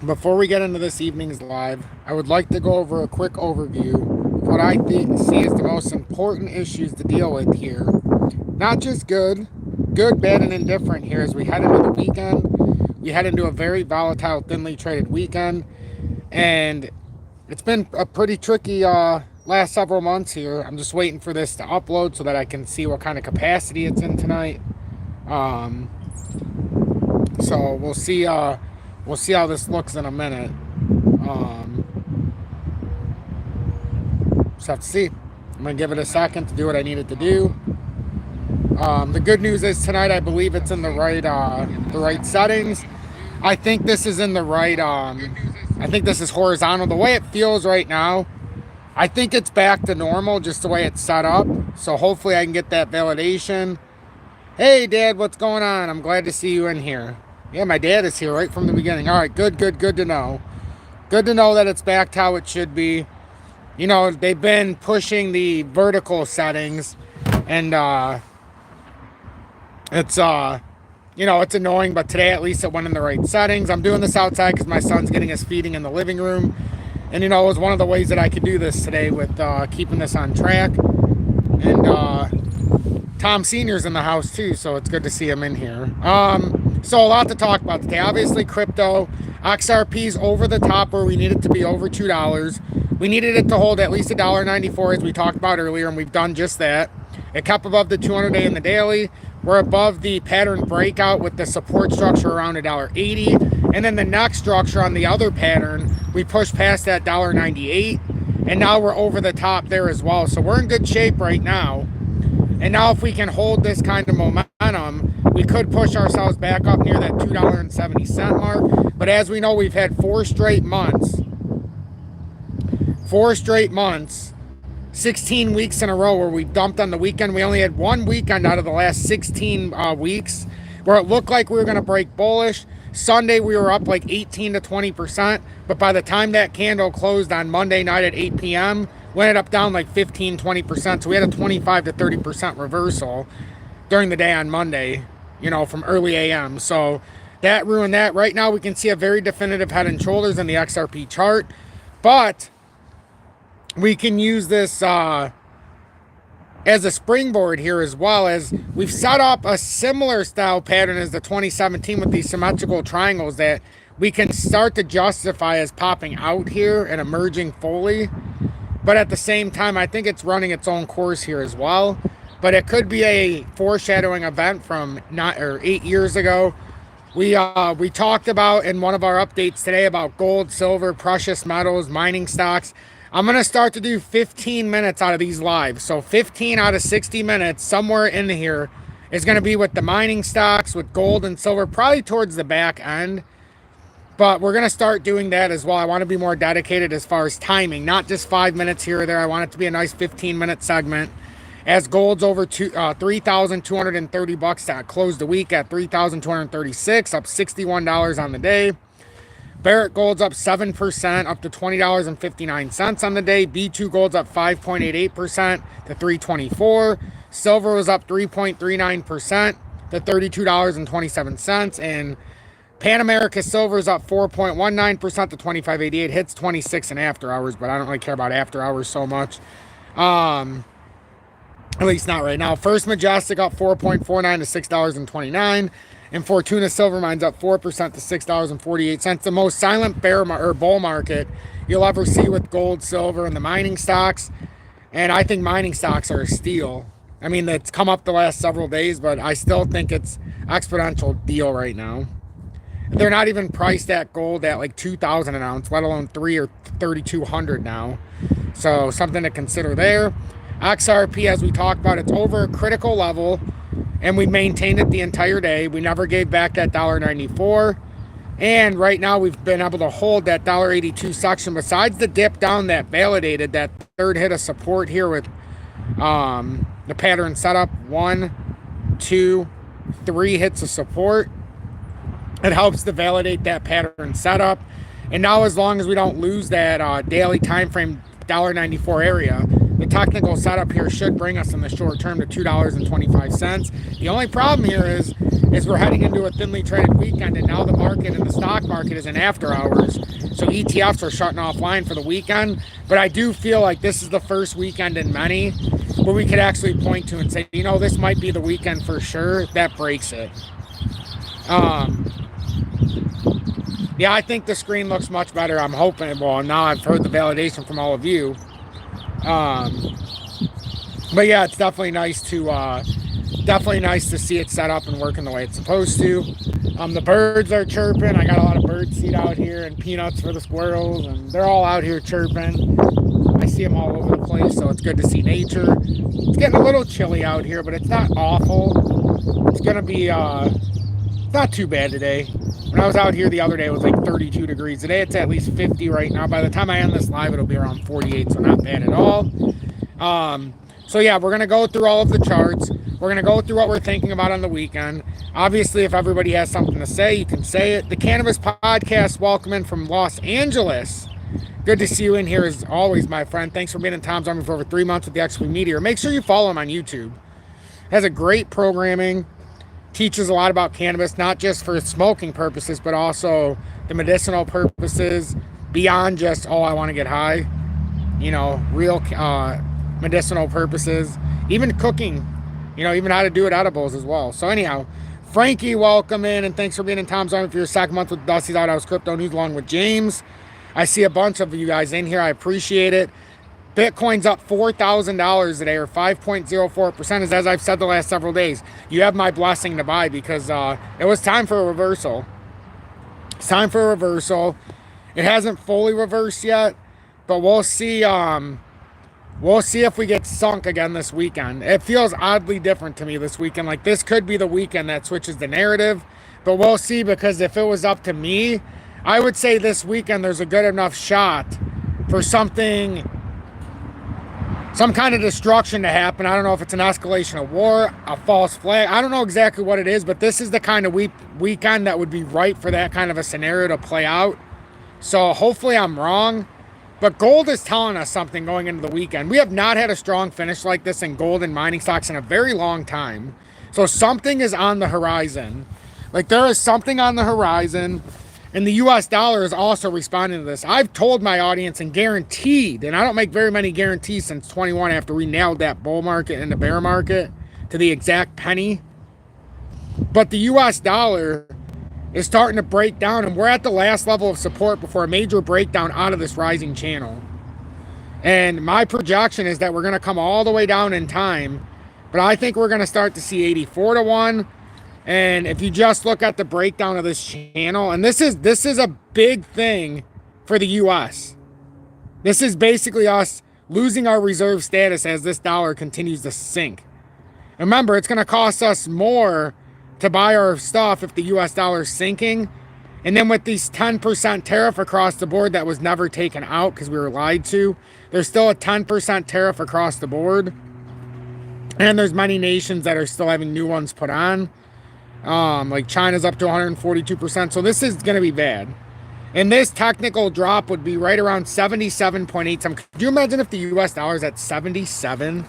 Before we get into this evening's live, I would like to go over a quick overview of what I see as the most important issues to deal with here. Not just good, bad, and indifferent here as we head into the weekend. We head into a very volatile, thinly traded weekend, and it's been a pretty tricky last several months here. I'm just waiting for this to upload so that I can see what kind of capacity it's in tonight. So we'll see how this looks in a minute. Just have to see. I'm gonna give it a second to do what I need it to do. The good news is tonight I believe it's in the right settings. I think this is in the right. I think this is horizontal. The way it feels right now, I think it's back to normal, just the way it's set up. So hopefully I can get that validation. Hey, Dad, what's going on? I'm glad to see you in here. Yeah, my dad is here right from the beginning. All right, good to know. Good to know that it's back to how it should be. You know, they've been pushing the vertical settings, and it's it's annoying, but today at least it went in the right settings. I'm doing this outside because my son's getting his feeding in the living room, and it was one of the ways that I could do this today with keeping this on track. And Tom Senior's in the house too, so it's good to see him in here. So a lot to talk about today. Obviously, crypto, XRP's over the top where we need it to be over $2. We needed it to hold at least $1.94 as we talked about earlier, and we've done just that. It kept above the 200-day and the daily. We're above the pattern breakout with the support structure around $1.80. And then the next structure on the other pattern, we pushed past that $1.98. And now we're over the top there as well. So we're in good shape right now. And now if we can hold this kind of momentum, we could push ourselves back up near that $2.70 mark. But as we know, we've had 4 straight months, 16 weeks in a row where we dumped on the weekend. We only had 1 weekend out of the last 16 weeks where it looked like we were going to break bullish. Sunday, we were up like 18 to 20%. But by the time that candle closed on Monday night at 8 p.m., we ended up down like 15, 20%. So we had a 25 to 30% reversal during the day on Monday, from early AM. So that ruined that. Right now, we can see a very definitive head and shoulders in the XRP chart. But we can use this as a springboard here, as well as we've set up a similar style pattern as the 2017 with these symmetrical triangles that we can start to justify as popping out here and emerging fully. But at the same time, I think it's running its own course here as well. But it could be a foreshadowing event from 8 years ago. We talked about in one of our updates today about gold, silver, precious metals, mining stocks. I'm going to start to do 15 minutes out of these lives. So 15 out of 60 minutes, somewhere in here, is going to be with the mining stocks, with gold and silver, probably towards the back end. But we're going to start doing that as well. I want to be more dedicated as far as timing, not just 5 minutes here or there. I want it to be a nice 15-minute segment. As gold's over $3,230 to close the week at $3,236, up $61 on the day. Barrett Gold's up 7%, up to $20.59 on the day. B2 Gold's up 5.88% to $324. Silver was up 3.39% to $32.27. And Pan America Silver is up 4.19% to $25.88. Hits 26 in after hours, but I don't really care about after hours so much. At least not right now. First Majestic up 4.49 to $6.29. And Fortuna Silver Mine's up 4% to $6.48. The most silent bull market you'll ever see with gold, silver, and the mining stocks. And I think mining stocks are a steal. I mean, it's come up the last several days, but I still think it's exponential deal right now. They're not even priced at gold at like $2,000 an ounce, let alone $3 or $3,200 now. So something to consider there. XRP, as we talked about, it's over a critical level, and we maintained it the entire day. We never gave back that $1.94. And right now we've been able to hold that $1.82 section. Besides the dip down that validated that third hit of support here with the pattern setup, 1, 2, 3 hits of support. It helps to validate that pattern setup. And now as long as we don't lose that daily time frame $1.94 area, the technical setup here should bring us in the short term to $2.25. The only problem here is we're heading into a thinly traded weekend, and now the market and the stock market is in after hours. So ETFs are shutting offline for the weekend. But I do feel like this is the first weekend in many where we could actually point to and say, you know, this might be the weekend for sure that breaks it. Yeah, I think the screen looks much better. I'm hoping. Well, now I've heard the validation from all of you. But yeah, it's definitely nice to see it set up and working the way it's supposed to. The birds are chirping. I got a lot of bird seed out here and peanuts for the squirrels, and they're all out here chirping. I see them all over the place, so it's good to see nature. It's getting a little chilly out here, but it's not awful. It's gonna be not too bad today. When I was out here the other day, it was like 32 degrees. Today it's at least 50 right now. By the time I end this live, it'll be around 48, so not bad at all. So yeah, we're gonna go through all of the charts. We're gonna go through what we're thinking about on the weekend. Obviously, if everybody has something to say, you can say it. The Cannabis Podcast, welcome in from Los Angeles. Good to see you in here as always, my friend. Thanks for being in Tom's Army for over 3 months with the XRP Meteor. Make sure you follow him on YouTube. Has a great programming. Teaches a lot about cannabis, not just for smoking purposes, but also the medicinal purposes beyond just, oh, I want to get high. You know, real medicinal purposes. Even cooking, you know, even how to do it edibles as well. So anyhow, Frankie, welcome in, and thanks for being in Tom's Army for your second month with Dusty's Out House Crypto News along with James. I see a bunch of you guys in here. I appreciate it. Bitcoin's up $4,000 today, or 5.04%, as I've said the last several days. You have my blessing to buy because it was time for a reversal. It's time for a reversal. It hasn't fully reversed yet, but we'll see. We'll see if we get sunk again this weekend. It feels oddly different to me this weekend. Like this could be the weekend that switches the narrative, but we'll see, because if it was up to me, I would say this weekend there's a good enough shot for something, some kind of destruction to happen. I don't know if it's an escalation of war, a false flag. I don't know exactly what it is, but this is the kind of weekend that would be right for that kind of a scenario to play out. So hopefully I'm wrong, but gold is telling us something going into the weekend. We have not had a strong finish like this in gold and mining stocks in a very long time. So something is on the horizon. Like there is something on the horizon. And the US dollar is also responding to this. I've told my audience and guaranteed, and I don't make very many guarantees since 21 after we nailed that bull market and the bear market to the exact penny. But the US dollar is starting to break down, and we're at the last level of support before a major breakdown out of this rising channel. And my projection is that we're going to come all the way down in time, but I think we're going to start to see 84 to 1. And if you just look at the breakdown of this channel, and this is a big thing for the US. This is basically us losing our reserve status as this dollar continues to sink. Remember, it's going to cost us more to buy our stuff if the US dollar is sinking. And then with these 10% tariff across the board that was never taken out because we were lied to, there's still a 10% tariff across the board. And there's many nations that are still having new ones put on. Like China's up to 142%. So this is going to be bad. And this technical drop would be right around 77.87. Could you imagine if the US dollar is at 77?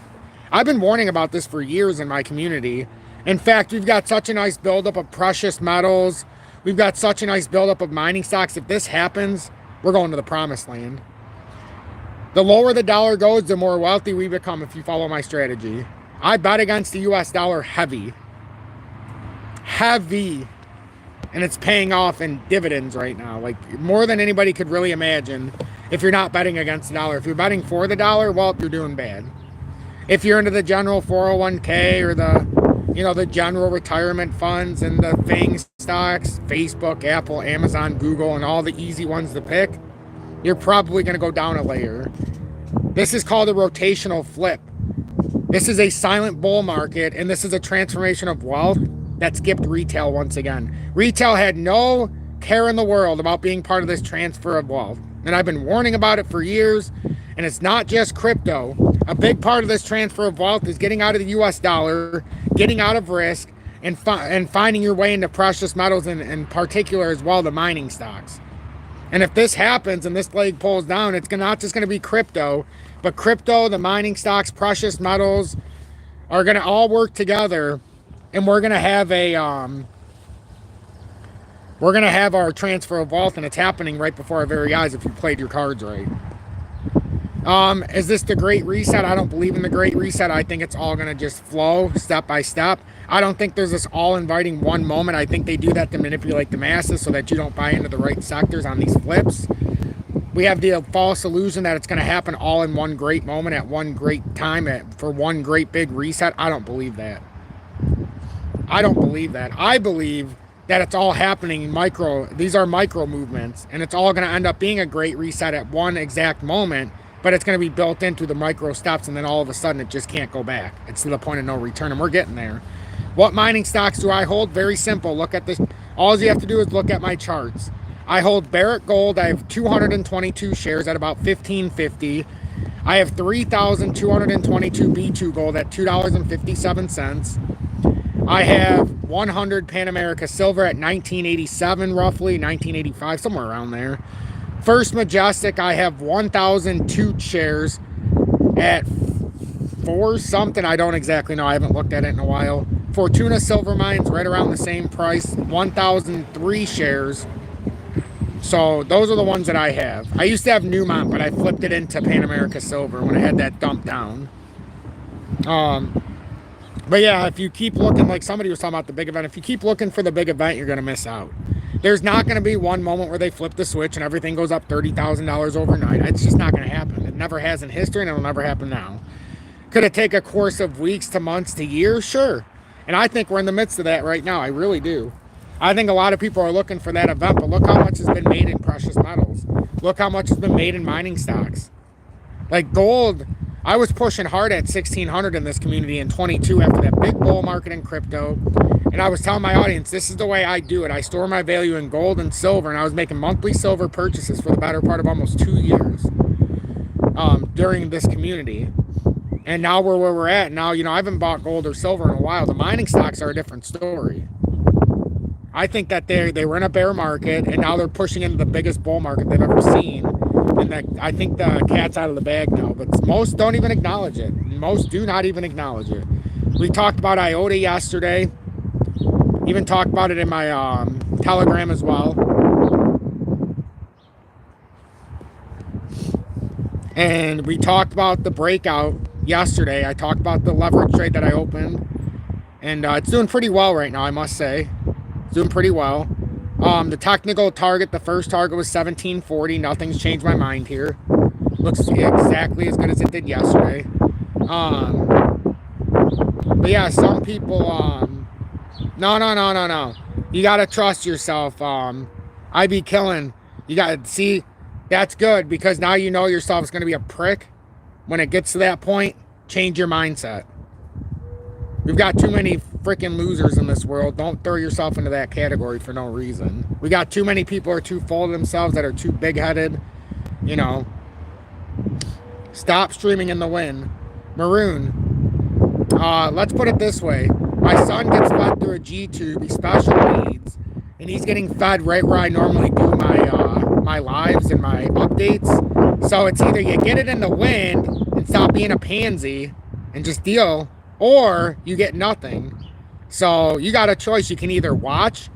I've been warning about this for years in my community. In fact, we've got such a nice buildup of precious metals. We've got such a nice buildup of mining stocks. If this happens, we're going to the promised land. The lower the dollar goes, the more wealthy we become if you follow my strategy. I bet against the US dollar heavy. Heavy. And it's paying off in dividends right now. Like more than anybody could really imagine if you're not betting against the dollar. If you're betting for the dollar, well, you're doing bad. If you're into the general 401k or the general retirement funds and the FANG stocks, Facebook, Apple, Amazon, Google, and all the easy ones to pick, you're probably going to go down a layer. This is called a rotational flip. This is a silent bull market, and this is a transformation of wealth that skipped retail once again. Retail had no care in the world about being part of this transfer of wealth. And I've been warning about it for years, and it's not just crypto. A big part of this transfer of wealth is getting out of the US dollar, getting out of risk, and finding your way into precious metals, and in particular as well, the mining stocks. And if this happens and this leg pulls down, it's not just going to be crypto, But crypto, the mining stocks, precious metals are going to all work together, and we're going to have our transfer of wealth, and it's happening right before our very eyes if you played your cards right. Is this the Great Reset? I don't believe in the Great Reset. I think it's all going to just flow step by step. I don't think there's this all-inviting one moment. I think they do that to manipulate the masses so that you don't buy into the right sectors on these flips. We have the false illusion that it's going to happen all in one great moment at one great time for one great big reset. I don't believe that. I don't believe that. I believe that it's all happening micro. These are micro movements, and it's all going to end up being a great reset at one exact moment, but it's going to be built into the micro steps, and then all of a sudden it just can't go back. It's to the point of no return, and we're getting there. What mining stocks do I hold? Very simple. Look at this. All you have to do is look at my charts. I hold Barrick Gold. I have 222 shares at about $15.50. I have 3,222 B2 Gold at $2.57. I have 100 Pan America Silver at 1987, roughly 1985, somewhere around there. First Majestic, I have 1,002 shares at 4 something. I don't exactly know. I haven't looked at it in a while. Fortuna Silver Mines, right around the same price, 1,003 shares. So those are the ones that I have. I used to have Newmont, but I flipped it into Pan America Silver when I had that dump down. But yeah, if you keep looking, like somebody was talking about the big event, if you keep looking for the big event, you're going to miss out. There's not going to be one moment where they flip the switch and everything goes up $30,000 overnight. It's just not going to happen. It never has in history, and it'll never happen now. Could it take a course of weeks to months to years? Sure. And I think we're in the midst of that right now. I really do. I think a lot of people are looking for that event, but look how much has been made in precious metals. Look how much has been made in mining stocks. Like gold, I was pushing hard at 1,600 in this community in 22 after that big bull market in crypto. And I was telling my audience, this is the way I do it. I store my value in gold and silver, and I was making monthly silver purchases for the better part of almost 2 years during this community. And now we're where we're at. Now, I haven't bought gold or silver in a while. The mining stocks are a different story. I think that they were in a bear market, and now they're pushing into the biggest bull market they've ever seen. And I think the cat's out of the bag now, but most don't even acknowledge it. Most do not even acknowledge it. We talked about IOTA yesterday. Even talked about it in my Telegram as well. And we talked about the breakout yesterday. I talked about the leverage trade that I opened. And it's doing pretty well right now, I must say. It's doing pretty well. The technical target, the first target was 1740. Nothing's changed my mind here. Looks exactly as good as it did yesterday. But yeah, some people, no. You gotta trust yourself. I be killing. You gotta see, that's good because now you know yourself is gonna be a prick. When it gets to that point, change your mindset. We've got too many freaking losers in this world. Don't throw yourself into that category for no reason. We got too many people who are too full of themselves, that are too big-headed. Stop streaming in the wind. Maroon. Let's put it this way. My son gets fed through a G-tube. He's special needs. And he's getting fed right where I normally do my lives and my updates. So it's either you get it in the wind and stop being a pansy and just deal, or you get nothing. So you got a choice. You can either watch,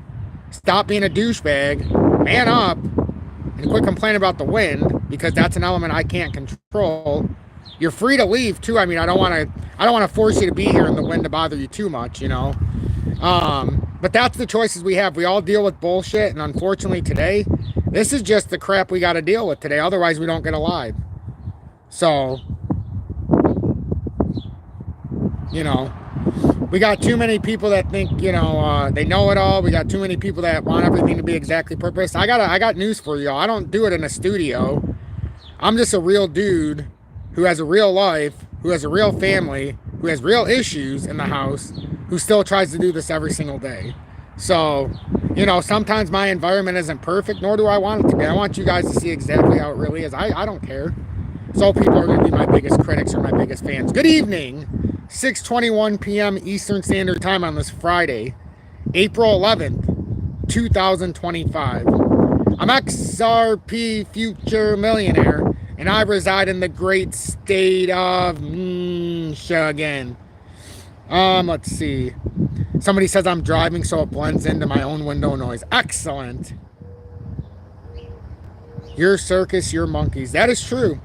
stop being a douchebag, man up, and quit complaining about the wind, because that's an element I can't control. You're free to leave too. I mean, I don't want to force you to be here in the wind to bother you too much, But that's the choices we have. We all deal with bullshit, and unfortunately today, this is just the crap we got to deal with today. Otherwise, we don't get alive. So, we got too many people that think, they know it all. We got too many people that want everything to be exactly purpose. I got news for y'all. I don't do it in a studio. I'm just a real dude who has a real life, who has a real family, who has real issues in the house, who still tries to do this every single day. So, sometimes my environment isn't perfect, nor do I want it to be. I want you guys to see exactly how it really is. I don't care. So people are going to be my biggest critics or my biggest fans. Good evening. 6:21 p.m. Eastern Standard Time on this Friday, April 11th, 2025. I'm XRP Future Millionaire, and I reside in the great state of Michigan. Let's see. Somebody says I'm driving, so it blends into my own window noise. Excellent. Your circus, your monkeys. That is true.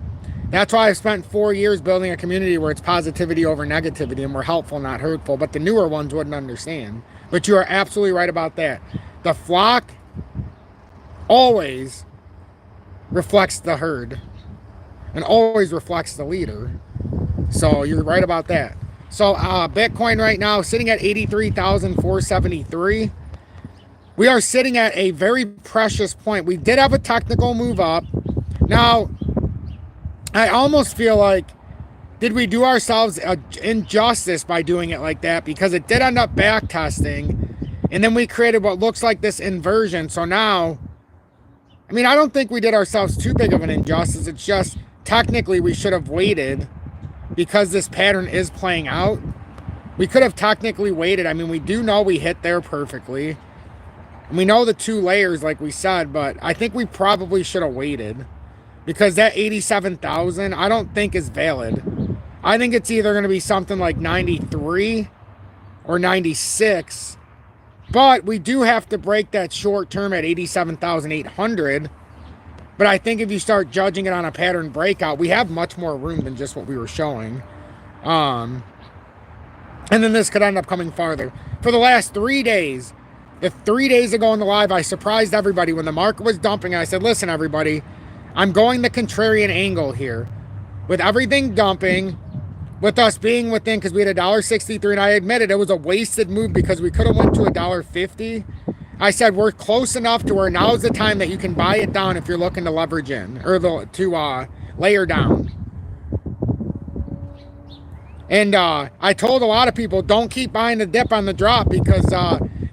That's why I've spent 4 years building a community where it's positivity over negativity and we're helpful, not hurtful. But the newer ones wouldn't understand. But you are absolutely right about that. The flock always reflects the herd and always reflects the leader. So you're right about that. So Bitcoin right now sitting at 83,473. We are sitting at a very precious point. We did have a technical move up. Now, I almost feel like, did we do ourselves injustice by doing it like that? Because it did end up back testing, and then we created what looks like this inversion. So now, I mean, I don't think we did ourselves too big of an injustice. It's just technically we should have waited because this pattern is playing out. We could have technically waited. I mean, we do know we hit there perfectly. And we know the 2 layers like we said, but I think we probably should have waited. Because that 87,000, I don't think is valid. I think it's either going to be something like 93 or 96. But we do have to break that short term at 87,800. But I think if you start judging it on a pattern breakout, we have much more room than just what we were showing. And then this could end up coming farther. For the last 3 days, the 3 days ago in the live, I surprised everybody when the market was dumping. I said, listen, everybody, I'm going the contrarian angle here. With everything dumping, with us being within, because we had $1.63, and I admitted it was a wasted move because we could have went to $1.50. I said we're close enough to where now's the time that you can buy it down if you're looking to leverage in, or to layer down. And I told a lot of people, don't keep buying the dip on the drop because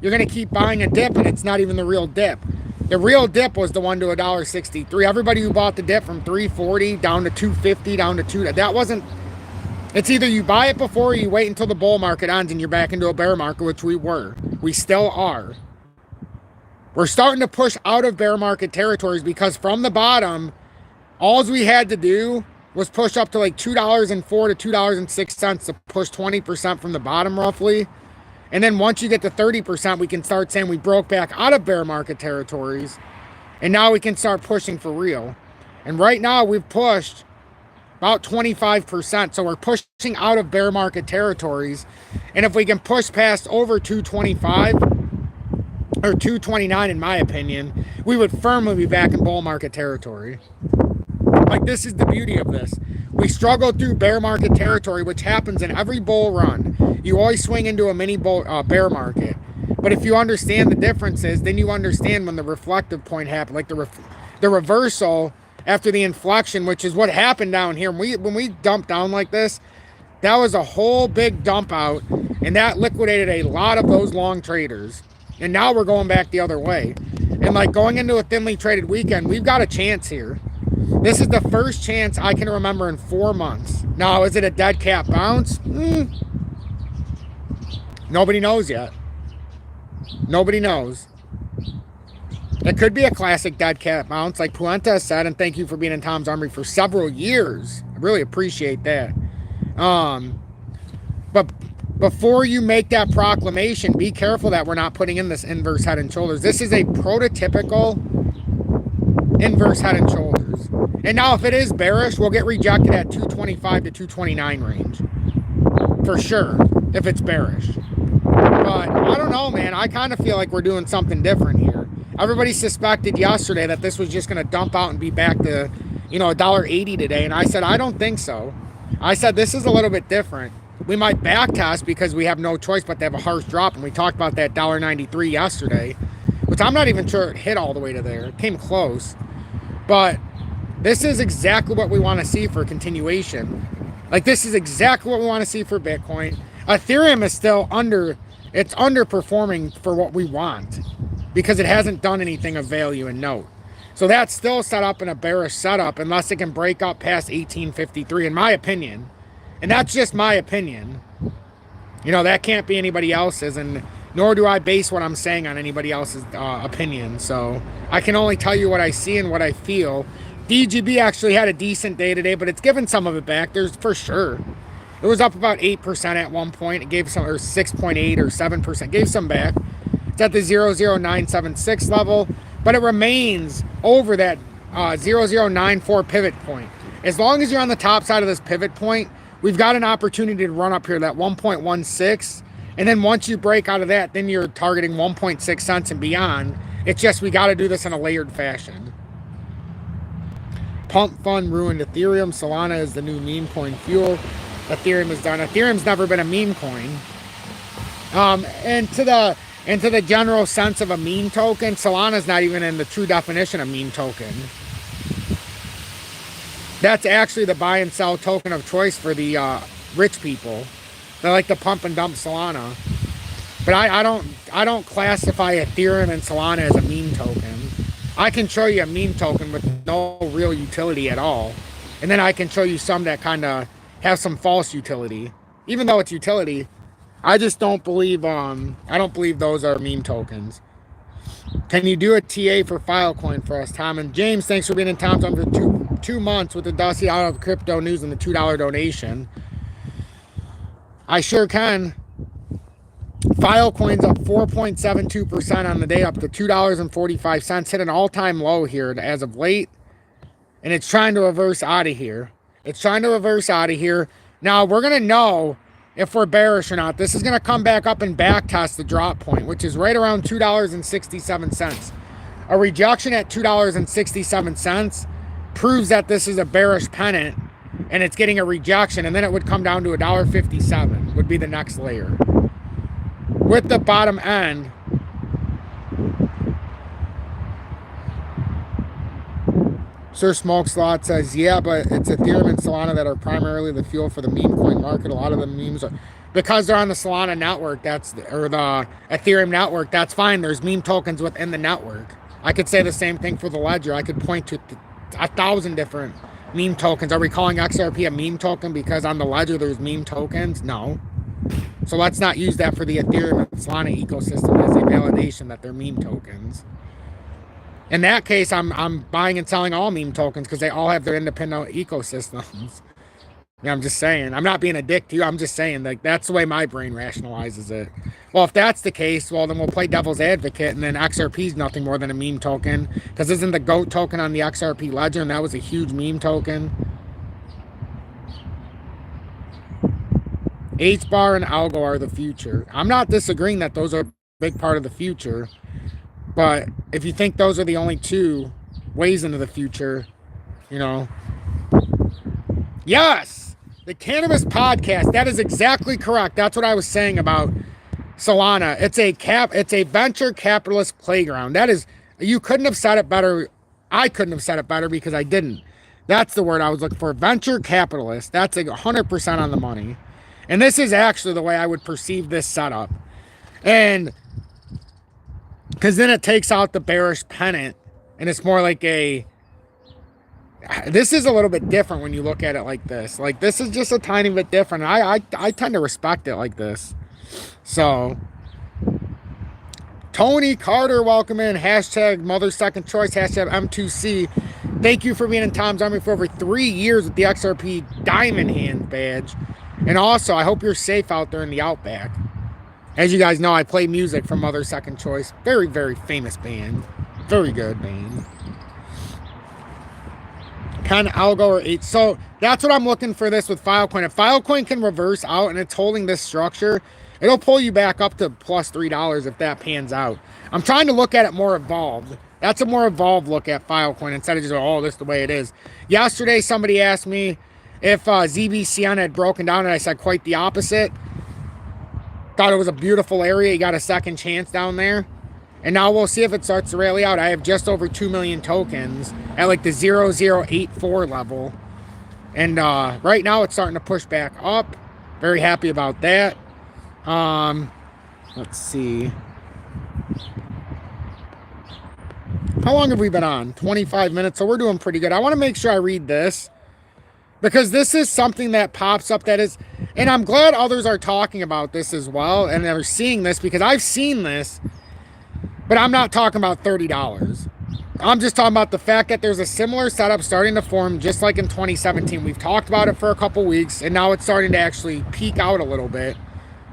you're going to keep buying a dip and it's not even the real dip. The real dip was the one to $1.63. Everybody who bought the dip from $3.40 down to $2.50 down to $2, that wasn't. It's either you buy it before or you wait until the bull market ends and you're back into a bear market, which we were. We still are. We're starting to push out of bear market territories because from the bottom, all we had to do was push up to like $2.04 to $2.06 to push 20% from the bottom roughly. And then once you get to 30%, we can start saying we broke back out of bear market territories. And now we can start pushing for real. And right now we've pushed about 25%. So we're pushing out of bear market territories. And if we can push past over 225 or 229, in my opinion, we would firmly be back in bull market territory. Like, this is the beauty of this. We struggle through bear market territory, which happens in every bull run. You always swing into a mini bear market. But if you understand the differences, then you understand when the reflective point happened, like the reversal after the inflection, which is what happened down here. When we dumped down like this, that was a whole big dump out, and that liquidated a lot of those long traders. And now we're going back the other way. And like going into a thinly traded weekend, we've got a chance here. This is the first chance I can remember in 4 months. Now, is it a dead cat bounce? Nobody knows yet. Nobody knows. It could be a classic dead cat bounce, like Puente said, and thank you for being in Tom's Armory for several years. I really appreciate that. But before you make that proclamation, be careful that we're not putting in this inverse head and shoulders. This is a prototypical inverse head and shoulders. And now if it is bearish, we'll get rejected at 225 to 229 range. For sure, if it's bearish. But I don't know, man. I kind of feel like we're doing something different here. Everybody suspected yesterday that this was just going to dump out and be back to, $1.80 today. And I said, I don't think so. I said, this is a little bit different. We might back test because we have no choice but to have a harsh drop. And we talked about that $1.93 yesterday, which I'm not even sure it hit all the way to there. It came close. But this is exactly what we want to see for continuation. Like, this is exactly what we want to see for Bitcoin. Ethereum is still underperforming for what we want because it hasn't done anything of value and note. So that's still set up in a bearish setup unless it can break up past 1853, in my opinion. And that's just my opinion. That can't be anybody else's, and nor do I base what I'm saying on anybody else's opinion. So I can only tell you what I see and what I feel DGB actually had a decent day today, but it's given some of it back. There's for sure. It was up about 8% at one point. It gave some, or 6.8 or 7%. Gave some back. It's at the 00976 level, but it remains over that 0094 pivot point. As long as you're on the top side of this pivot point, we've got an opportunity to run up here, that 1.16. And then once you break out of that, then you're targeting 1.6 cents and beyond. It's just we got to do this in a layered fashion. Pump fund ruined Ethereum. Solana is the new meme coin fuel. Ethereum is done. Ethereum's never been a meme coin. And to the general sense of a meme token, Solana's not even in the true definition of meme token. That's actually the buy and sell token of choice for the rich people. They like to pump and dump Solana. But I don't classify Ethereum and Solana as a meme token. I can show you a meme token with no real utility at all. And then I can show you some that kind of have some false utility. Even though it's utility, I just don't believe I don't believe those are meme tokens. Can you do a TA for Filecoin for us, Tom? And James, thanks for being in Tom's on for two months with the Dusty Out of Crypto News and the $2 donation. I sure can. Filecoin's up 4.72% on the day, up to $2.45. Hit an all-time low here as of late. And it's trying to reverse out of here. It's trying to reverse out of here. Now, we're going to know if we're bearish or not. This is going to come back up and back test the drop point, which is right around $2.67. A rejection at $2.67 proves that this is a bearish pennant and it's getting a rejection, and then it would come down to $1.57 would be the next layer. With the bottom end, Sir Smoke Slot says, yeah, but it's Ethereum and Solana that are primarily the fuel for the meme coin market. A lot of the memes are, because they're on the Solana network, or the Ethereum network, that's fine. There's meme tokens within the network. I could say the same thing for the ledger. I could point to 1,000 different meme tokens. Are we calling XRP a meme token because on the ledger there's meme tokens? No. So let's not use that for the Ethereum and Solana ecosystem as a validation that they're meme tokens. In that case, I'm buying and selling all meme tokens because they all have their independent ecosystems. Yeah, I'm just saying. I'm not being a dick to you. I'm just saying, like, that's the way my brain rationalizes it. Well, if that's the case, well, then we'll play devil's advocate, and then XRP is nothing more than a meme token, because isn't the GOAT token on the XRP ledger, and that was a huge meme token? H-bar and algo are the future. I'm not disagreeing that those are a big part of the future. But if you think those are the only two ways into the future, you know. Yes, the Cannabis Podcast. That is exactly correct. That's what I was saying about Solana. It's a venture capitalist playground. That is, you couldn't have said it better. I couldn't have said it better because I didn't. That's the word I was looking for. Venture capitalist. That's 100% on the money. And this is actually the way I would perceive this setup. And because then it takes out the bearish pennant, and it's more like this is a little bit different when you look at it like this. Like, this is just a tiny bit different. I tend to respect it like this. So, Tony Carter, welcome in. Hashtag Mother Second Choice. Hashtag M2C. Thank you for being in Tom's Army for over 3 years with the XRP Diamond Hand badge. And also, I hope you're safe out there in the Outback. As you guys know, I play music from Mother Second Choice. Very, very famous band. Very good band. Can algo or 8. So that's what I'm looking for this with Filecoin. If Filecoin can reverse out and it's holding this structure, it'll pull you back up to plus $3 if that pans out. I'm trying to look at it more evolved. That's a more evolved look at Filecoin instead of just, oh, this is the way it is. Yesterday, somebody asked me if ZBCN had broken down, and I said quite the opposite. Thought it was a beautiful area. You got a second chance down there. And now we'll see if it starts to rally out. I have just over 2 million tokens at like the 0084 level. And right now it's starting to push back up. Very happy about that. Let's see. How long have we been on? 25 minutes. So we're doing pretty good. I want to make sure I read this, because this is something that pops up that is, and I'm glad others are talking about this as well, and they're seeing this, because I've seen this, but I'm not talking about $30. I'm just talking about the fact that there's a similar setup starting to form just like in 2017. We've talked about it for a couple weeks, and now it's starting to actually peak out a little bit.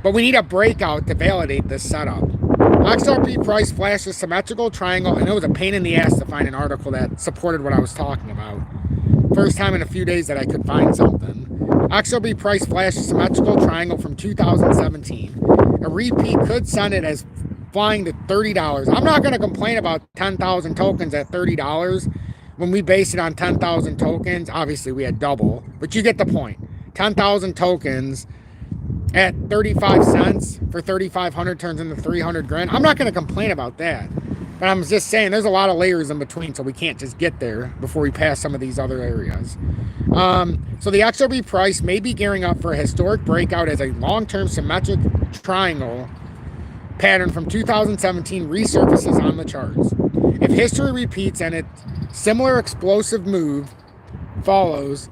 But we need a breakout to validate this setup. XRP price flashes symmetrical triangle, and it was a pain in the ass to find an article that supported what I was talking about. First time in a few days that I could find something. XRP price flashes symmetrical triangle from 2017. A repeat could send it as flying to $30. I'm not going to complain about 10,000 tokens at $30 when we base it on 10,000 tokens. Obviously, we had double, but you get the point. 10,000 tokens at 35 cents for 3,500 turns into 300 grand. I'm not going to complain about that, but I'm just saying there's a lot of layers in between, so we can't just get there before we pass some of these other areas. So the XRP price may be gearing up for a historic breakout as a long-term symmetric triangle pattern from 2017 resurfaces on the charts. If history repeats and a similar explosive move follows,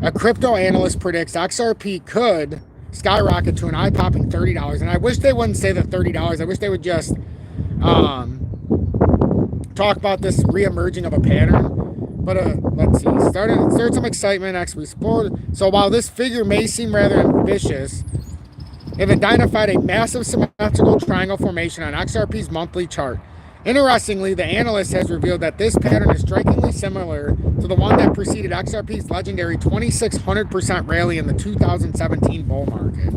a crypto analyst predicts XRP could skyrocket to an eye-popping $30. And I wish they wouldn't say the $30. I wish they would just talk about this re-emerging of a pattern. But let's see. Start some excitement. Actually, so while this figure may seem rather ambitious, it identified a massive symmetrical triangle formation on XRP's monthly chart. Interestingly, the analyst has revealed that this pattern is strikingly similar to the one that preceded XRP's legendary 2,600% rally in the 2017 bull market.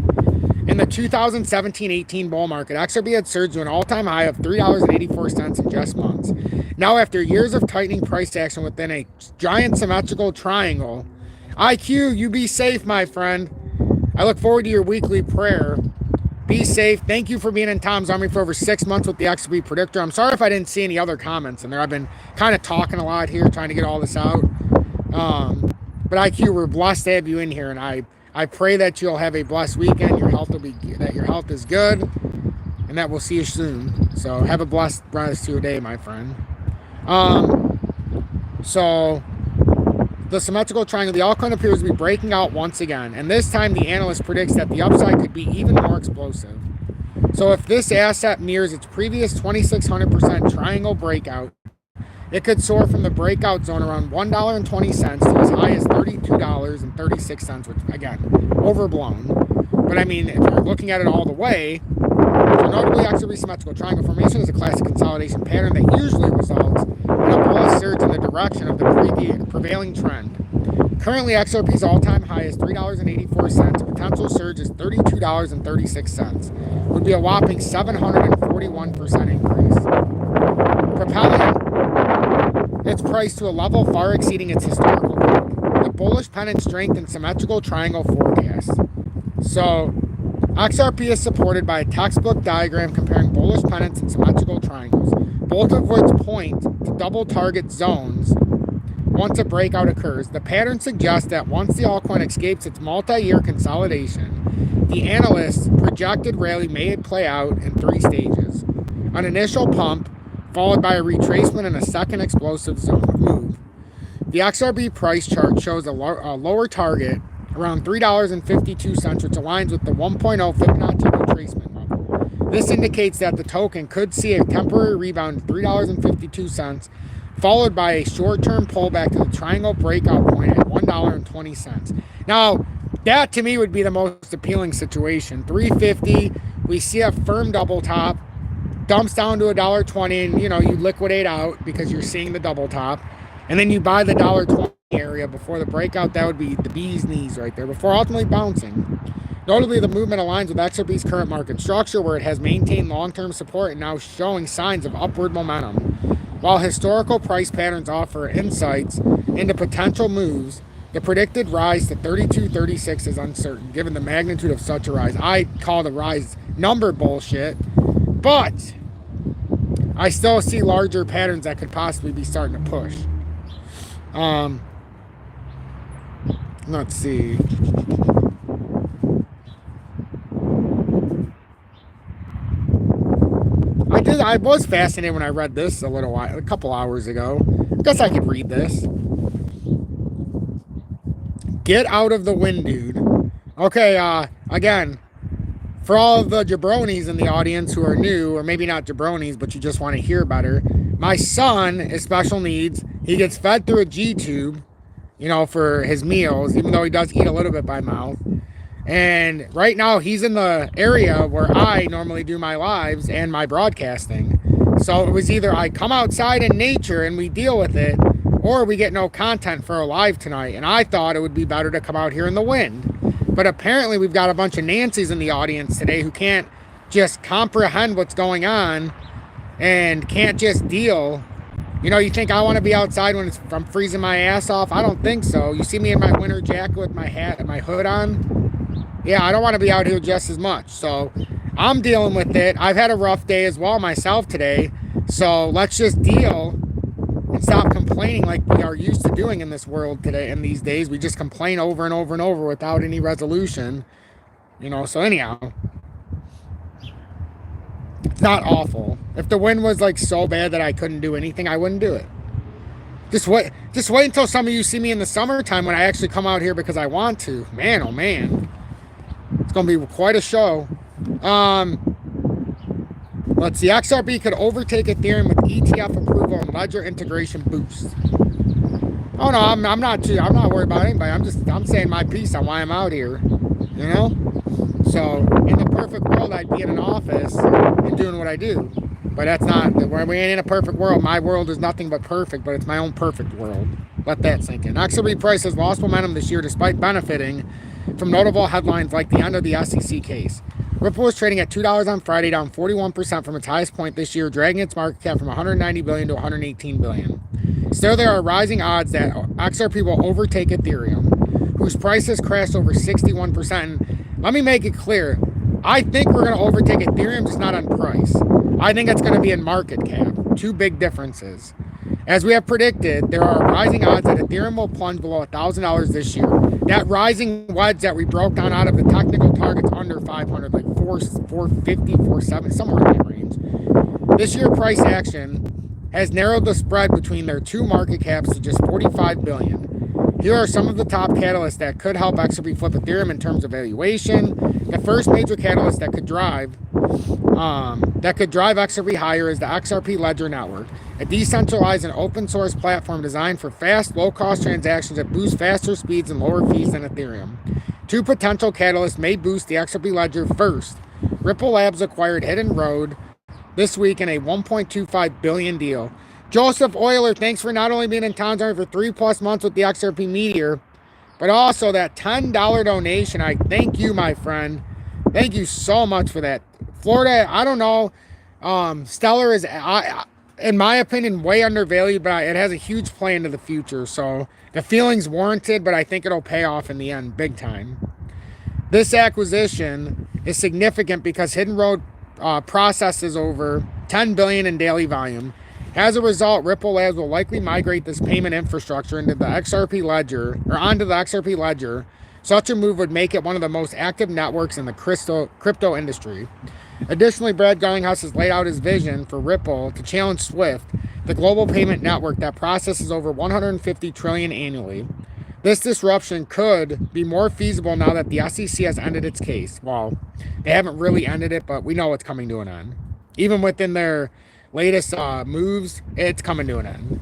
In the 2017-18 bull market, XRP had surged to an all-time high of $3.84 in just months. Now, after years of tightening price action within a giant symmetrical triangle, IQ, you be safe, my friend. I look forward to your weekly prayer. Be safe. Thank you for being in Tom's Army for over 6 months with the XRP Predictor. I'm sorry if I didn't see any other comments in there. I've been kind of talking a lot here, trying to get all this out. But IQ, we're blessed to have you in here, and I pray that you'll have a blessed weekend. Your health is good, and that we'll see you soon. So have a blessed rest of your day, my friend. So the symmetrical triangle, the altcoin appears to be breaking out once again, and this time the analyst predicts that the upside could be even more explosive. So if this asset mirrors its previous 2,600% triangle breakout, it could soar from the breakout zone around $1.20 to as high as $32.36, which again, overblown. But I mean, if you're looking at it all the way, so notably XRP symmetrical triangle formation is a classic consolidation pattern that usually results in a bullish surge in the direction of the prevailing trend. Currently, XRP's all-time high is $3.84. A potential surge is $32.36. Would be a whopping 741% increase, propelling its price to a level far exceeding its historical peak. The bullish pennant strength and symmetrical triangle forecast. So XRP is supported by a textbook diagram comparing bullish pennants and symmetrical triangles, both of which point to double target zones once a breakout occurs. The pattern suggests that once the altcoin escapes its multi-year consolidation, the analyst's projected rally may play out in 3 stages. An initial pump, followed by a retracement and a second explosive zone move. The XRP price chart shows a lower target around $3.52, which aligns with the 1.0 Fibonacci retracement level. This indicates that the token could see a temporary rebound to $3.52, followed by a short-term pullback to the triangle breakout point at $1.20. Now, that to me would be the most appealing situation. $3.50, we see a firm double top, dumps down to $1.20, and you liquidate out because you're seeing the double top, and then you buy the $1.20 area before the breakout. That would be the bee's knees right there before ultimately bouncing. Notably, the movement aligns with XRP's current market structure, where it has maintained long-term support and now showing signs of upward momentum. While historical price patterns offer insights into potential moves, the predicted rise to 32.36 is uncertain given the magnitude of such a rise. I call the rise number bullshit, but I still see larger patterns that could possibly be starting to push. Let's see. I was fascinated when I read this a couple hours ago. I guess I could read this. Get out of the wind, dude. Okay, again, for all of the jabronis in the audience who are new, or maybe not jabronis, but you just want to hear better, My son is special needs. He gets fed through a G-tube, you know, for his meals, even though he does eat a little bit by mouth. And right now he's in the area where I normally do my lives and my broadcasting. So it was either I come outside in nature and we deal with it, or we get no content for a live tonight. And I thought it would be better to come out here in the wind. But apparently we've got a bunch of Nancys in the audience today who can't just comprehend what's going on and can't just deal. You know, you think I want to be outside when I'm freezing my ass off? I don't think so. You see me in my winter jacket with my hat and my hood on? Yeah, I don't want to be out here just as much. So I'm dealing with it. I've had a rough day as well myself today. So let's just deal and stop complaining like we are used to doing in this world today. In these days, we just complain over and over and over without any resolution. You know, so anyhow, it's not awful. If the wind was like so bad that I couldn't do anything, I wouldn't do it. Just wait until some of you see me in the summertime when I actually come out here because I want to. Man, oh man. It's going to be quite a show. Let's see. XRP could overtake Ethereum with ETF approval and ledger integration boost. Oh no, I'm not worried about anybody. I'm saying my piece on why I'm out here. You know? So in the perfect world, I'd be in an office and doing what I do. But that's not, we ain't in a perfect world. My world is nothing but perfect, but it's my own perfect world. Let that sink in. XRP price has lost momentum this year despite benefiting from notable headlines like the end of the SEC case. Ripple was trading at $2 on Friday, down 41% from its highest point this year, dragging its market cap from $190 billion to $118 billion. Still, there are rising odds that XRP will overtake Ethereum, whose price has crashed over 61%. And let me make it clear, I think we're going to overtake Ethereum, just not on price. I think it's going to be in market cap. Two big differences. As we have predicted, there are rising odds that Ethereum will plunge below $1,000 this year. That rising wedge that we broke down out of the technical targets under 500, like 450, 470, somewhere in that range. This year price action has narrowed the spread between their two market caps to just $45 billion. Here are some of the top catalysts that could help XRP flip Ethereum in terms of valuation. The first major catalyst that could drive XRP higher is the XRP Ledger Network, a decentralized and open source platform designed for fast, low-cost transactions that boost faster speeds and lower fees than Ethereum. Two potential catalysts may boost the XRP Ledger. First, Ripple Labs acquired Hidden Road this week in a $1.25 billion deal. Joseph Euler, thanks for not only being in town for 3+ months with the XRP Meteor, but also that $10 donation. I thank you, my friend. Thank you so much for that. Florida, I don't know. Stellar is, in my opinion, way undervalued, but it has a huge play into the future. So the feeling's warranted, but I think it'll pay off in the end, big time. This acquisition is significant because Hidden Road processes over 10 billion in daily volume. As a result, Ripple Labs will likely migrate this payment infrastructure into the XRP Ledger, or onto the XRP Ledger. Such a move would make it one of the most active networks in the crypto industry. Additionally, Brad Garlinghouse has laid out his vision for Ripple to challenge SWIFT, the global payment network that processes over 150 trillion annually. This disruption could be more feasible now that the SEC has ended its case. Well, they haven't really ended it, but we know it's coming to an end. Even within their latest moves, it's coming to an end.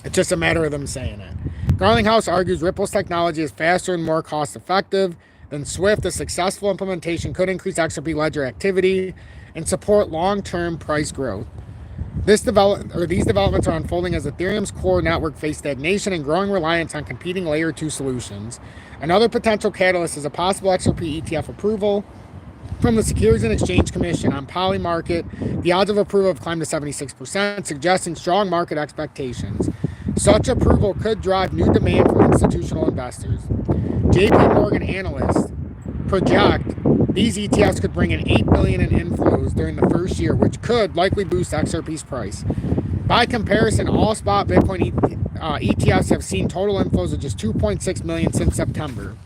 It's just a matter of them saying it. Garlinghouse argues Ripple's technology is faster and more cost-effective than SWIFT. A successful implementation could increase XRP Ledger activity and support long-term price growth. These developments are unfolding as Ethereum's core network faces stagnation and growing reliance on competing Layer 2 solutions. Another potential catalyst is a possible XRP ETF approval from the Securities and Exchange Commission on Polymarket. The odds of approval have climbed to 76%, suggesting strong market expectations. Such approval could drive new demand from institutional investors. JP Morgan analysts project these ETFs could bring in $8 billion in inflows during the first year, which could likely boost XRP's price. By comparison, all spot Bitcoin ETFs have seen total inflows of just 2.6 million since September.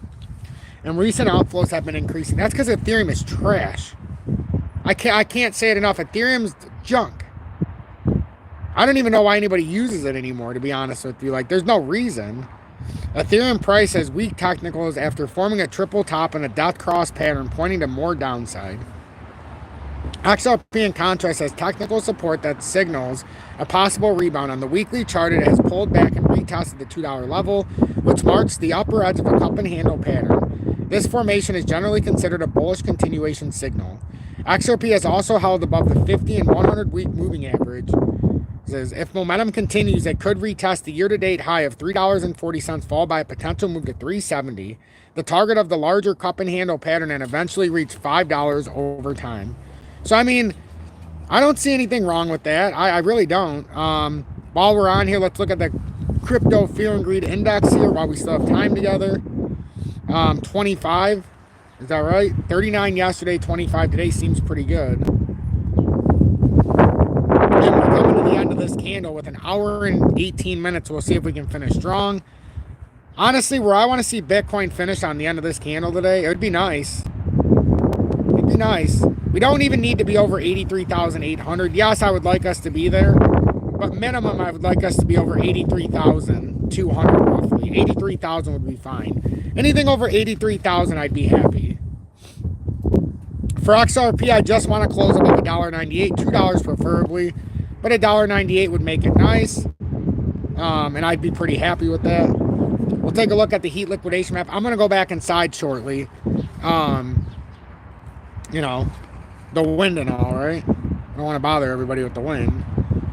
And recent outflows have been increasing. That's because Ethereum is trash. I can't say it enough. Ethereum's junk. I don't even know why anybody uses it anymore, to be honest with you. Like, there's no reason. Ethereum price has weak technicals after forming a triple top and a death cross pattern pointing to more downside. XRP in contrast has technical support that signals a possible rebound. On the weekly chart, it has pulled back and retested the $2 level, which marks the upper edge of a cup and handle pattern. This formation is generally considered a bullish continuation signal. XRP has also held above the 50 and 100 week moving average. It says, if momentum continues, it could retest the year-to-date high of $3.40, followed by a potential move to $3.70, the target of the larger cup and handle pattern, and eventually reach $5 over time. So, I mean, I don't see anything wrong with that. I really don't. While we're on here, let's look at the crypto fear and greed index here while we still have time together. 25. Is that right? 39 yesterday, 25 today seems pretty good. And we're coming to the end of this candle with an hour and 18 minutes. We'll see if we can finish strong. Honestly, where I want to see Bitcoin finish on the end of this candle today, it would be nice. It'd be nice. We don't even need to be over 83,800. Yes, I would like us to be there. But minimum, I would like us to be over 83,200 roughly. 83,000 would be fine. Anything over 83,000, I'd be happy. For XRP, I just want to close above $1.98. $2 preferably. But $1.98 would make it nice. And I'd be pretty happy with that. We'll take a look at the heat liquidation map. I'm going to go back inside shortly. You know, the wind and all, right? I don't want to bother everybody with the wind.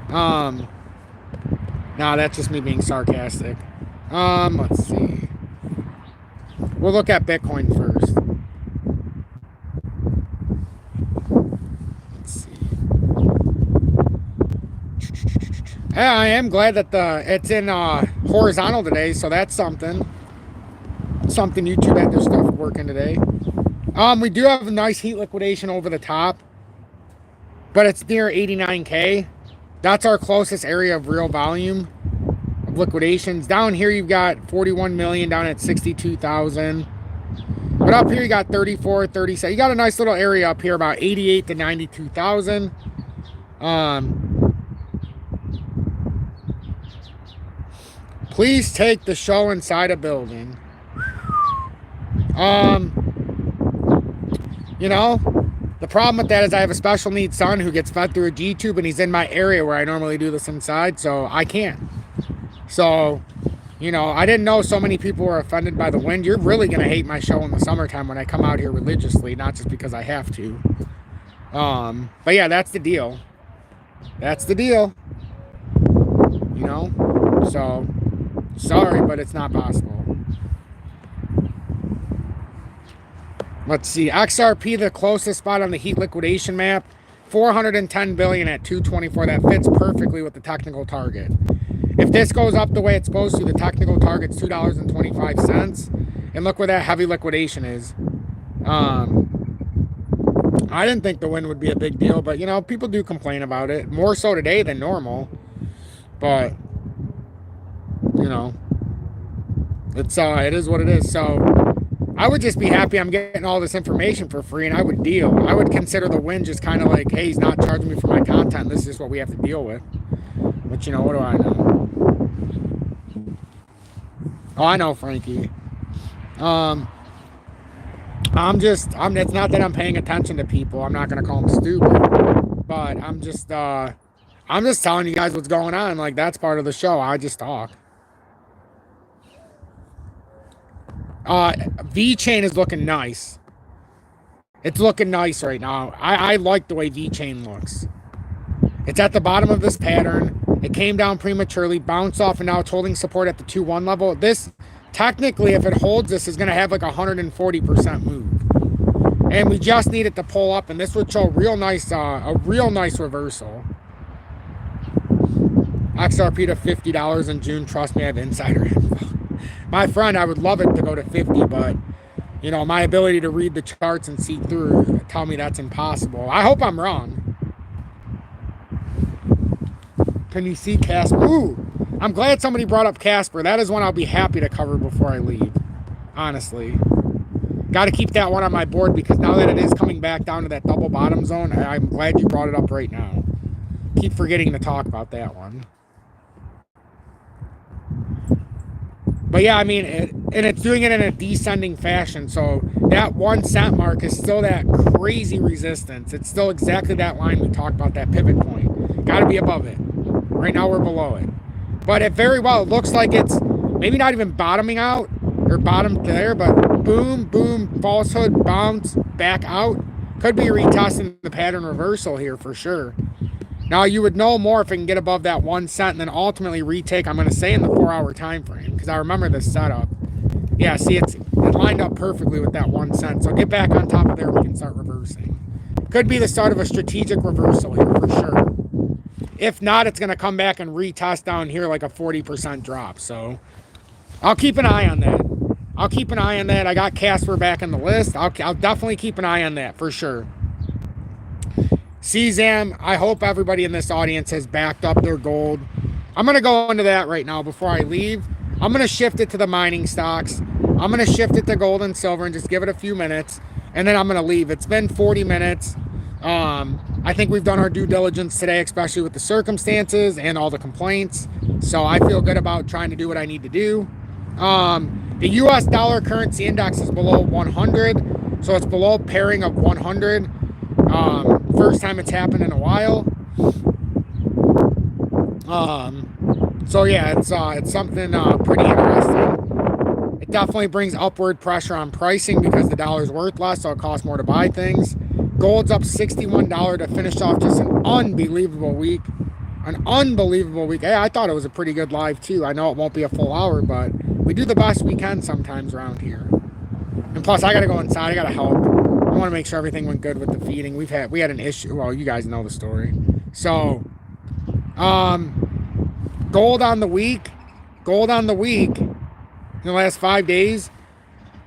Nah, that's just me being sarcastic. Let's see. We'll look at Bitcoin first. Let's see. Yeah, I am glad that it's in horizontal today, so that's something. Something YouTube had their stuff working today. We do have a nice heat liquidation over the top, but it's near 89K. That's our closest area of real volume of liquidations. Down here, you've got 41 million down at 62,000. But up here, you got 34, 37. You got a nice little area up here, about 88 to 92,000. Please take the show inside a building. You know, the problem with that is I have a special needs son who gets fed through a G-tube, and he's in my area where I normally do this inside, so I can't. So, you know, I didn't know so many people were offended by the wind. You're really going to hate my show in the summertime when I come out here religiously, not just because I have to. But yeah, that's the deal. That's the deal. You know? So, sorry, but it's not possible. Let's see, XRP, the closest spot on the heat liquidation map, 410 billion at 224. That fits perfectly with the technical target. If this goes up the way it's supposed to, the technical target's $2.25. And look where that heavy liquidation is. I didn't think the wind would be a big deal, but, you know, people do complain about it. More so today than normal. But, you know, it is what it is. So I would just be happy I'm getting all this information for free, and I would deal. I would consider the win just kind of like, hey, he's not charging me for my content. This is what we have to deal with. But, you know, what do I know? Oh, I know, Frankie. It's not that I'm paying attention to people. I'm not going to call them stupid. But I'm just telling you guys what's going on. Like, that's part of the show. I just talk. V-Chain is looking nice. It's looking nice right now. I like the way V-Chain looks. It's at the bottom of this pattern. It came down prematurely, bounced off, and now it's holding support at the 2-1 level. This, technically, if it holds this, is going to have like a 140% move. And we just need it to pull up, and this would show a real nice reversal. XRP to $50 in June. Trust me, I have insider info. My friend, I would love it to go to 50, but, you know, my ability to read the charts and see through tell me that's impossible. I hope I'm wrong. Can you see Casper? Ooh, I'm glad somebody brought up Casper. That is one I'll be happy to cover before I leave, honestly. Got to keep that one on my board because now that it is coming back down to that double bottom zone, I'm glad you brought it up right now. Keep forgetting to talk about that one. But yeah, I mean, and it's doing it in a descending fashion. So that 1 cent mark is still that crazy resistance. It's still exactly that line we talked about, that pivot point. Got to be above it. Right now we're below it. But it very well, it looks like it's maybe not even bottoming out or bottomed there, but boom, boom, falsehood, bounce, back out. Could be retesting the pattern reversal here for sure. Now you would know more if it can get above that 1 cent and then ultimately retake, I'm going to say in the 4-hour time frame, because I remember this setup. Yeah, see, it lined up perfectly with that 1 cent. So get back on top of there, we can start reversing. Could be the start of a strategic reversal here for sure. If not, it's going to come back and retest down here like a 40% drop. So I'll keep an eye on that. I'll keep an eye on that. I got Casper back in the list. I'll definitely keep an eye on that for sure. CZAM, I hope everybody in this audience has backed up their gold. I'm going to go into that right now before I leave. I'm going to shift it to the mining stocks. I'm going to shift it to gold and silver and just give it a few minutes. And then I'm going to leave. It's been 40 minutes. I think we've done our due diligence today, especially with the circumstances and all the complaints. So I feel good about trying to do what I need to do. The US dollar currency index is below 100. So it's below pairing of 100. First time it's happened in a while. So yeah, it's something pretty interesting. It definitely brings upward pressure on pricing because the dollar's worth less, so it costs more to buy things. Gold's up $61 to finish off just an unbelievable week. An unbelievable week. Hey, I thought it was a pretty good live too. I know it won't be a full hour, but we do the best we can sometimes around here. And plus, I gotta go inside. I gotta help. I want to make sure everything went good with the feeding. We had an issue. Well, you guys know the story. So, gold on the week. Gold on the week in the last 5 days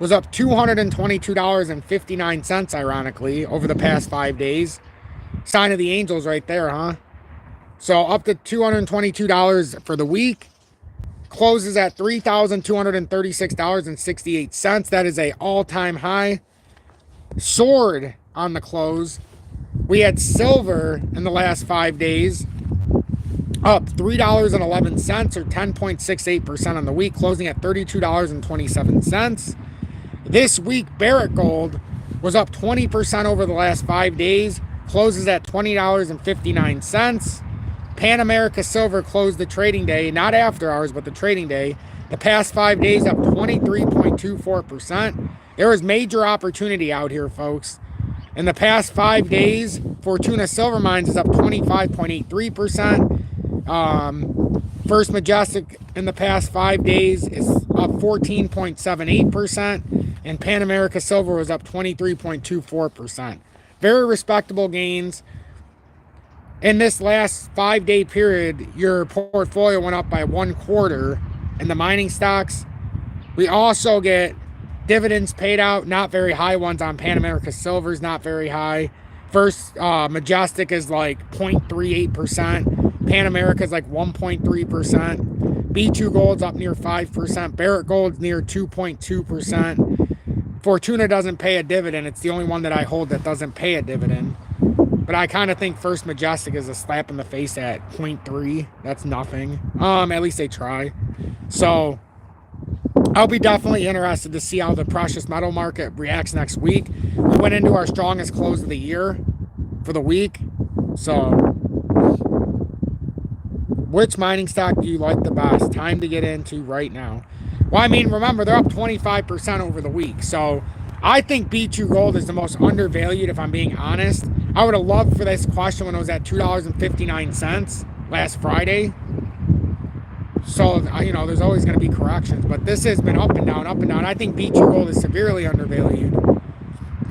was up $222.59, ironically, over the past 5 days. Sign of the angels right there, huh? So up to $222 for the week. Closes at $3,236.68. That is an all-time high. Soared on the close. We had silver in the last 5 days. Up $3.11 or 10.68% on the week, closing at $32.27. This week, Barrick Gold was up 20% over the last 5 days, closes at $20.59. Pan America Silver closed the trading day, not after hours, but the trading day. The past 5 days up 23.24%. There was major opportunity out here, folks. In the past 5 days, Fortuna Silver Mines is up 25.83%. First Majestic in the past 5 days is up 14.78%. And Pan America Silver was up 23.24%. Very respectable gains. In this last 5 day period, your portfolio went up by 1/4 in the mining stocks. We also get dividends paid out, not very high ones on Pan America Silver's not very high. First Majestic is like 0.38%. Pan America is like 1.3%. B2 Gold's up near 5%. Barrick Gold's near 2.2%. Fortuna doesn't pay a dividend. It's the only one that I hold that doesn't pay a dividend. But I kind of think First Majestic is a slap in the face at 0.3. That's nothing. At least they try. So I'll be definitely interested to see how the precious metal market reacts next week. We went into our strongest close of the year for the week. So which mining stock do you like the best? Time to get into right now. Well, I mean, remember, they're up 25% over the week. So I think B2 Gold is the most undervalued, if I'm being honest. I would have loved for this question when it was at $2.59 last Friday. So, you know, there's always going to be corrections. But this has been up and down, up and down. I think B2 Gold is severely undervalued.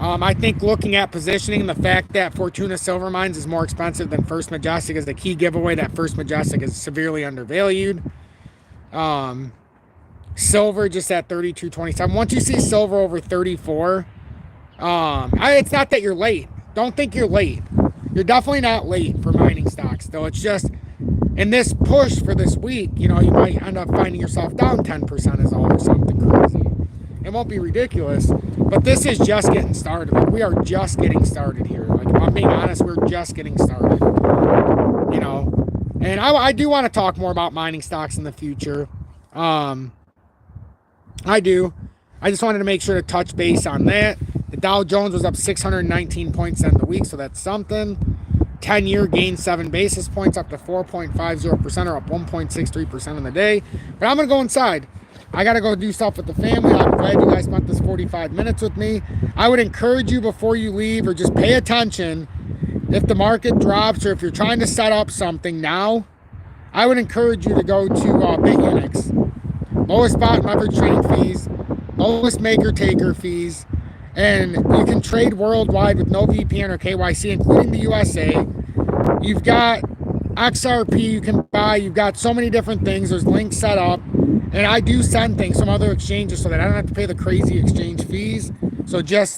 I think looking at positioning, the fact that Fortuna Silver Mines is more expensive than First Majestic is the key giveaway that First Majestic is severely undervalued. Silver just at 32.27. Once you see silver over 34, it's not that you're late. Don't think you're late. You're definitely not late for mining stocks, though. It's just in this push for this week, you know, you might end up finding yourself down 10% is all or something crazy. It won't be ridiculous, but this is just getting started. Like, we are just getting started here. Like, if I'm being honest, we're just getting started. You know, and I do want to talk more about mining stocks in the future. I do. I just wanted to make sure to touch base on that. The Dow Jones was up 619 points in the week, so that's something. 10-year gained 7 basis points up to 4.50%, or up 1.63% in the day. But I'm going to go inside. I got to go do stuff with the family. I'm glad you guys spent this 45 minutes with me. I would encourage you before you leave, or just pay attention if the market drops, or if you're trying to set up something now, I would encourage you to go to BITUNIX. Lowest spot leverage trading fees, lowest maker-taker fees, and you can trade worldwide with no VPN or KYC, including the USA. You've got XRP you can buy. You've got so many different things. There's links set up. And I do send things from other exchanges so that I don't have to pay the crazy exchange fees. So just